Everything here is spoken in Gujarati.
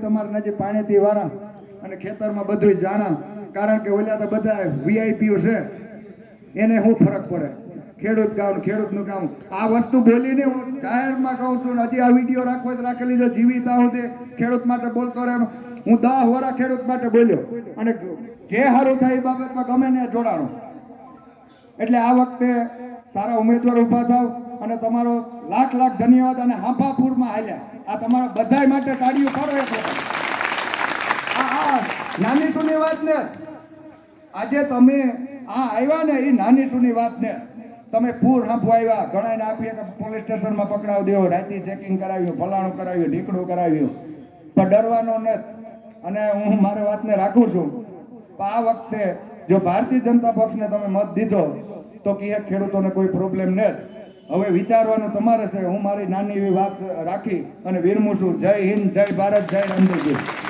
તમારા નજીક પાણીથી વાળા અને ખેતરમાં બધું જાણા, કારણ કે ઓલા તો બધા વીઆઈપીઓ છે, એને શું ફરક પડે? ખેડૂતનું કામ. આ વસ્તુ બોલીને હું જાહેરમાં કહું છું, હજી આ વિડીયો રાખવો તો રાખી લીધો. જીવિત આવું તે ખેડૂત માટે બોલતો રહે. હું 10 વર્ષ ખેડૂત માટે બોલ્યો અને જે સારું થાય એ બાબતમાં ગમે ને જોડાણો. એટલે આ વખતે સારા ઉમેદવાર ઊભા થાવ અને તમારો લાખ લાખ ધન્યવાદ. અને હાંફાપુરમાં હાલ્યા, આ તમારા બધાય માટે તાળીઓ પાડો. એક વખત આ નાની સુની વાત ને આજે તમે આ આવ્યા ને એ નાની સુની વાત ને તમે પૂર હાંફવા આવ્યા. ઘણાને આપીએ કે પોલીસ સ્ટેશનમાં પકડાવ દેવો, રાતી ચેકિંગ કરાવ્યું, ફલાણું કરાવ્યું, ઢીકડું કરાવ્યું, પણ ડરવાનો નથી. અને હું મારી વાતને રાખું છું. આ વખતે જો ભારતીય જનતા પક્ષને તમે મત દીધો તો કે ખેડૂતોને કોઈ પ્રોબ્લેમ નથી. હવે વિચારવાનું તમારે છે. હું મારી નાની એવી વાત રાખી અને વિરમું છું. જય હિન્દ, જય ભારત, જય રામદેવજી.